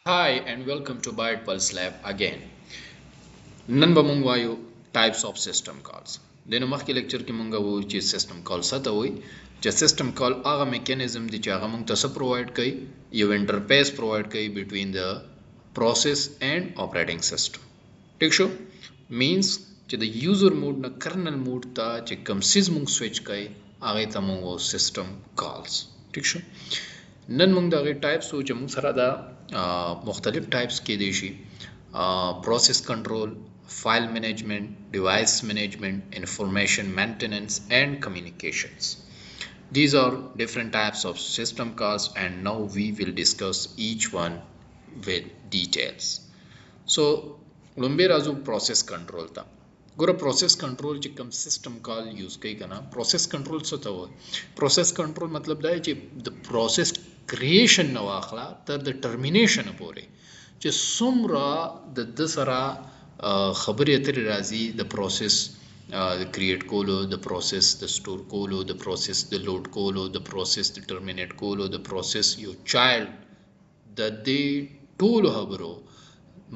Hi and welcome to Byte Pulse Lab again. نن به مونږ وایو types of system calls. د نو مخکې لیکچر کې مونږ وایو چې system call څه ته وایي چې system call هغه میکانیزم دی چې هغه مونږ ته څه پرووایډ کوي یو انټرفیس پرووایډ کوي between the process and operating system. ٹھیک شو means چې د user mode نه kernel mode ته چې کوم سیز مونږ سوئچ کوي هغه ته مونږ وایو system calls. ٹھیک شو نن موږ دغه ټایپس وو چې موږ سره دا مختلف ټایپس کې دي شي پروسیس کنټرول فایل مینجمنت ډیوایس مینجمنت انفارمیشن مینټیننس اینڈ communications. These are different types of system calls and now we will discuss each one with details. So لومبه راځو پروسیس کنټرول ته ګوره پروسیس کنټرول چې کوم سیستم کال یوز کوي کنه پروسیس کنټرول څه ته وایي پروسیس کنټرول مطلب دا چې د پروسیس کریشن نو واخلا تر د ټرمینیشن پورې چې څومره د سره خبرې اترې راځي د پروسیس د کریټ کولو د پروسیس د سٹور کولو د پروسیس د لوډ کولو د پروسیس د ټرمینیټ کولو د پروسیس یو چایلډ د دې ټولو خبرو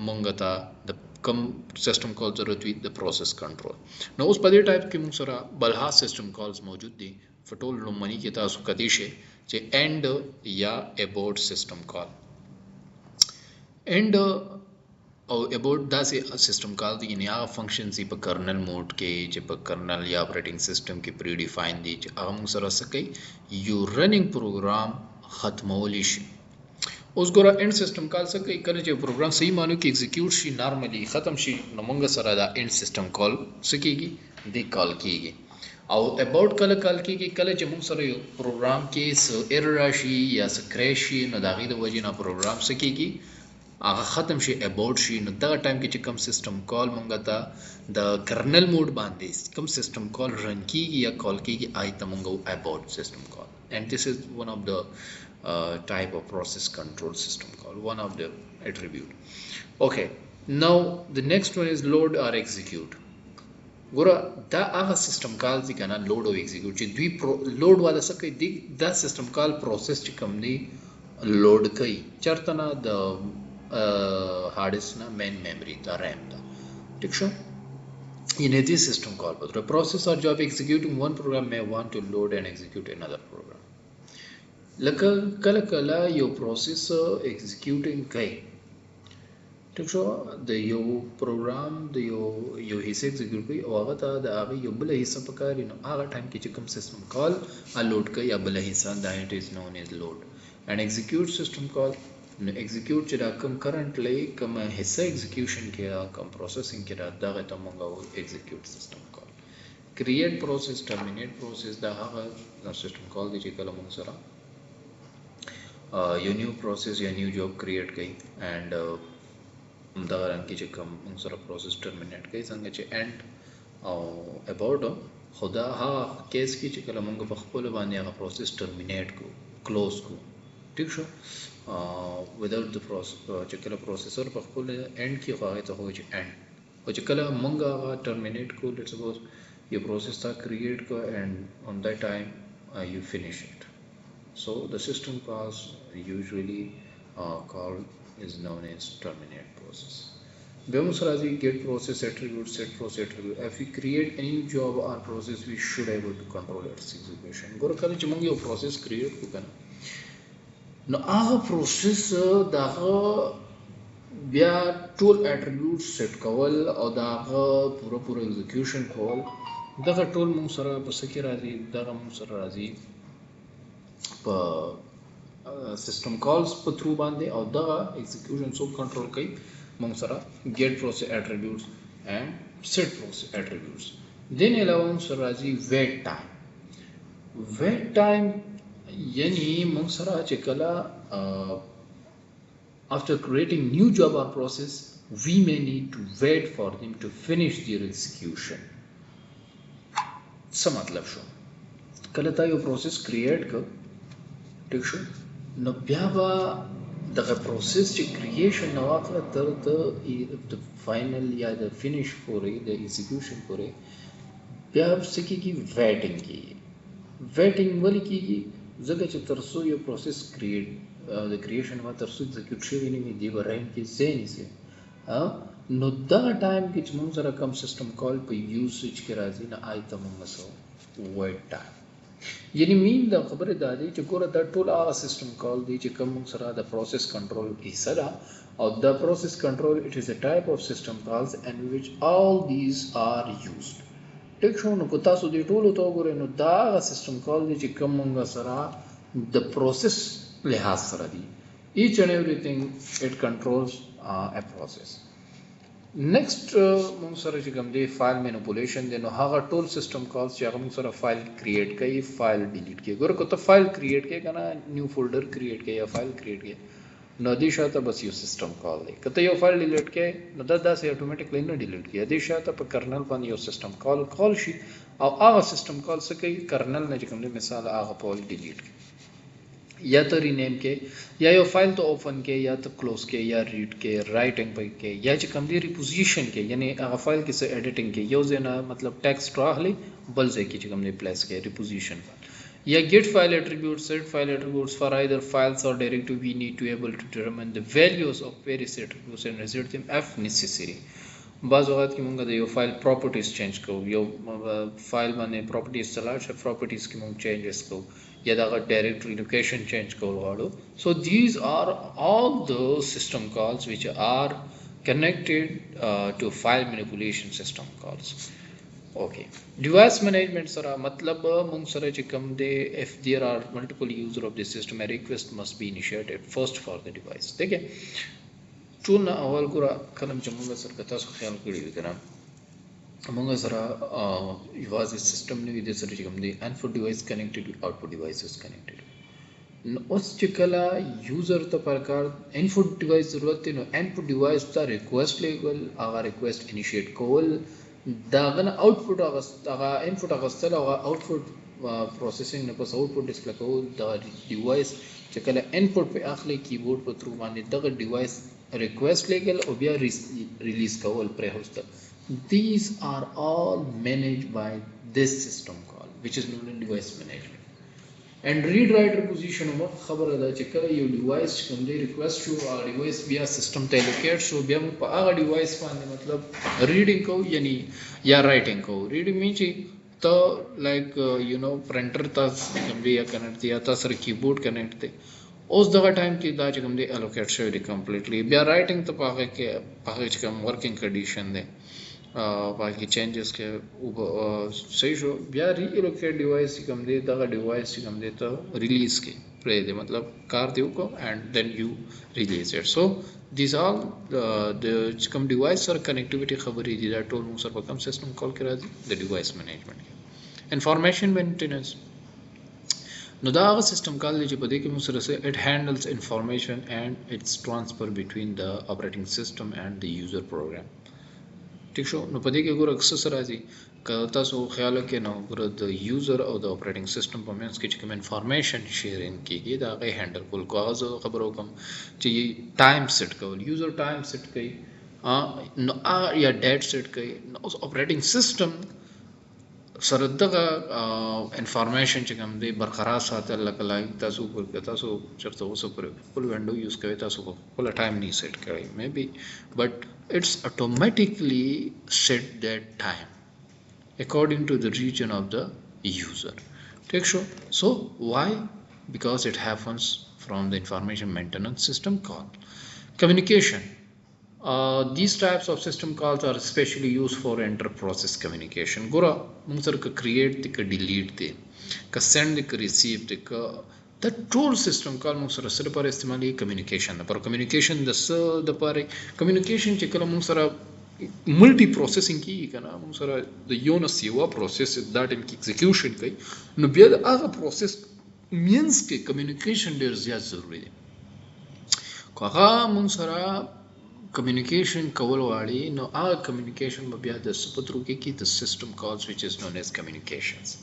مونږ ته د کم سیستم کال ضرورت وي د پروسیس کنټرول نو اوس په دې ټایپ کې مونږ سره بلها سیستم کالز موجود دي فټول لومړني کې تاسو کدي شي چې end یا abort سیستم کال end او abort داسې سیستم کال دي یعنی هغه فنکشنز په کرنل موډ کې چې په کرنل یا اپریټینګ سیستم کې پری ډیفاین دي چې هغه موږ سره څه کوي یو رننګ پروګرام ختمولی شي اوس ګوره end سیستم کال څه کوي کله چې پروګرام صحیح مانو کې ایگزیکیوټ شي نارملی ختم شي نو موږ سره دا end سیستم کال څه کیږي دی کال کیږي او اباوت کله کال کیږي کله چې موږ سره یو پروګرام کې څه ایرر راشي یا څه کریش شي نو دا غي د وجې نه پروګرام څه کیږي هغه ختم شي اباوت شي نو دغه ټایم کې چې کوم سیستم کال مونږ ته د کرنل موډ باندې کوم سیستم کال رن کیږي یا کال کیږي آیته مونږ اباوت سیستم کال and this is one of the type of process control system call one of the attribute. Okay, now the next one is load or execute. ګوره دا هغه سیستم کال دي کنه لوډ او ایگزیکیوټ چې دوی لوډ والا څه کوي دا سیستم کال پروسس چې کوم دی لوډ کوي چرته نه د hard disk na main memory the RAM da ठीक show in this system call but the process or job executing one program may want to load and execute another program लका कल कला यो process executing kai ठीक शो د یو پروګرام د یو حصہ execute کوي او هغه ته د هغه یو بل حصہ پکاري نو هغه ټایم کې چې کوم سیستم کال لوډ کوي یا بل حصہ that it is known as load and execute system call نو execute چې دا کوم currently کوم حصہ execution کې کوم processing کې دغه ته موږ execute system call create process terminate process دا هغه system call دی چې کله موږ سره یو new process یا new job create کوي and دغه رنګ کې چې کوم موږ سره process terminate کوي څنګه چې end او about خدا ها کیس کې چې کله موږ په خپل باندې هغه process terminate کو close کو ٹھیک شو without the process چې کله پروسیسور په خپل end کې هغه ته هو چې end او چې کله موږ هغه terminate کو let's suppose your process تا create کو and on that time you finish it so the system calls usually called is known as terminate process. Bemusrazi get process attribute set process attribute if we create any job or process we should able to control its execution ګور کله چې موږ یو process create کو کنه نو هغه پروسس دغه بیا ټول اټریبیوټ سیټ کول او دغه پوره ایگزیکیوشن کول دغه ټول موږ سره په سکه راځي دغه موږ سره راځي په سیستم کالز په تھرو باندې او دغه ایگزیکیوشن سو کنټرول کوي موږ سره get process attributes and set process attributes then علاوه موږ سره راځي wait time یعنی موږ سره چې کله after creating new job or process we may need to wait for them to finish their execution څه مطلب شو کله تا یو process create کړ ټیک شو نو بیا به دغه process چې creation نو واخله تر د final یا د finish پورې د execution پورې بیا څه کیږي waiting ولې کیږي ځکه چې ترڅو یو پروسس د کریشن ما تر څو ایگزیکیوټ شوی نه وي دی به رن کې ځای نیسي نو دغه ټایم کې چې موږ سره کم سیسټم کال په یوسیج کې راځي نه آی ته موږ سو ویټ ټایم یعنی مین د خبره دا دی چې ګوره دا ټول هغه سیسټم کال دی چې کوم موږ سره د پروسیس کنټرول حصہ ده او د پروسیس کنټرول اټ از ا ټایپ اف سیسټم کالز ان وچ all these are used ټیک شو نو کو تاسو دې ټولو ته وګورئ نو دا هغه سیسټم کال دی چې کوم موږ سره د پروسیس لحاظ سره دی each and everything it controls a process next موږ سره چې کوم دی فایل مینیپولیشن دی نو هغه ټول سیسټم کالز چې هغه موږ سره فایل کریټ کوي فایل ډیلیټ کوي ګوره کو ته فایل کریټ کوي کنه نیو فولډر کریټ کوي یا فایل کریټ کوي نو دې شاته بس یو سیسټم کال دی کته یو فایل ډیلیټ کوي نو دا داسې اتوماتیکلی نه ډیلیټ کوي دې شاته په کرنل باندې یو سیسټم کال شي او هغه سیسټم کال څه کوي کرنل نه چې کوم دی مثال هغه په ډیلیټ کوي یا تو رینیم کې یا یو فایل ته اوپن کې یا تو کلوز کې یا ریډ کې رائټینګ پې کې یا چې کوم دی ریپوزیشن کې یعنی هغه فایل کې څه ایډیټینګ کې یو ځای نه مطلب ټیکسټ راغلی بل ځای کې چې کوم دی پلیس کې ریپوزیشن یا get file attributes set file attributes for either files or directory we need to able to determine the values of various attributes and reset them if necessary بعض اوقات کې مونږ د یو فایل پراپرټیز چینج کوو یو فایل باندې پراپرټیز چلاړ شي پراپرټیز کې مونږ چینجز کوو یا دا ډایرکټری لوکیشن چینج کول غواړو so these are all the system calls which are connected to file manipulation system calls okay device management سره مطلب مونږ سره چې کوم دی if there are multiple user of the system a request must be initiated first for the device دیکھیں ټول نه اول ګوره کلم چې مونږ سره تاسو خیال کړی وي کنه مونږ سره یوازې سیستم نه وي د سره چې کوم دی انپوټ ډیوایس کنیکټډ آوټپوټ ډیوایسز کنیکټډ نو اوس چې کله یوزر ته پرکار انپوټ ډیوایس ضرورت دی نو انپوټ ډیوایس ته ریکوست لیګل هغه ریکوست انیشیټ کول داغه آوټپوټ هغه انپوټ هغه آوټپوټ پروسیسینګ نه پس آوټپوټ ډسپلی کول دا ډیوایس چې کله انپوټ په اخلي کیبورډ په تھرو باندې دغه ډیوایس ریکوست لیګل او بیا ریلیز کول پر هوسته these are all managed by this system call which is known as device management and read write reposition مو خبره ده چې کله یو ډیوایس کوم دی ریکوست شو او ډیوایس بیا سیستم ته الوکیټ شو بیا موږ په هغه ډیوایس باندې مطلب ریډینګ کو یعنی یا رائټینګ کو ریډینګ مین چې ته لایک یو نو پرنټر تاسو کوم دی یا کنیکټ دی یا تاسو کیبورډ کنیکټ دی اوس دغه ټایم کې دا چې کوم دی الوکیټ شوی دی کمپلیټلی بیا رائټینګ ته پاګه کې پاګه چې کوم ورکینګ کنډیشن دی باقي چینجز کې صحیح شو بیا ری الوکیټ ډیوایس کوم دی دغه ډیوایس کوم دی ته ریلیز کې پرې دی مطلب کار دی وکړو اینڈ دین یو ریلیز اٹ سو دیز آل د کوم ډیوایس سره کنیکټیویټي خبرې دي دا ټول موږ سره په کوم سیستم کال کې راځي د ډیوایس مینجمنټ انفارمیشن مینټیننس نو دا هغه سیستم کال دی چې په دې کې موږ سره اټ هینډلز انفارمیشن اینڈ اټس ټرانسفر بټوین د اپریټینګ سیستم اینڈ د یوزر پروګرام ٹھیک شو نو په دې کې ګوره اکثر راځي که تاسو خیال وکړئ نو ګوره د یوزر او د اپریټینګ سیستم په منځ کې چې کوم انفارمیشن شیرینګ کیږي دا هغه هینډل کول کاغذ خبرو کوم چې ټایم سیټ کول یوزر ټایم سیټ کوي نو یا ډیټ سیټ کوي نو اوس اپریټینګ سیستم سره دغه انفارمیشن چې کوم دی برقرار ساتل لکه تاسو ورته تاسو چرته اوسه پر خپل وینډو یوز کوي تاسو خپل ټایم نه سیټ کړئ مې بي بٹ it's automatically set that time according to the region of the user take sure so why because it happens from the information maintenance system call communication these types of system calls are especially used for inter-process communication gora moong sar ka create the ka delete the ka send the ka receive the ka the tool system call موږ سره سره پر استعمال یې کمیونیکیشن پر کمیونیکیشن د س د پر کمیونیکیشن چې کله موږ سره ملټي پروسیسینګ کیږي کنه موږ سره د یو نه سیوا پروسیس دا ټیم کې ایگزیکیوشن کوي نو بیا د هغه پروسیس مینس کې کمیونیکیشن ډیر زیات ضروری دی خو هغه موږ سره کمیونیکیشن کول واړي نو هغه کمیونیکیشن بیا د سپترو کې د سیستم کالز which is known as communications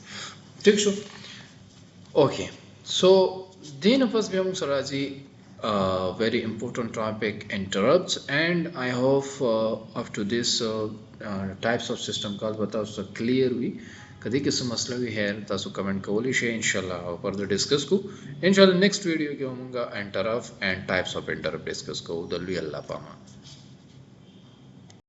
ٹھیک شو اوکے so then first we have Saraji very important topic interrupts and I hope up to this types of system calls but also clear we कदी किस्म मसला भी है तासु कमेंट कोली शे इंशाल्लाह और further discuss को इंशाल्लाह नेक्स्ट वीडियो के होगा इंटरफ एंड टाइप्स ऑफ इंटरफ डिस्कस को दल्ली अल्लाह पामा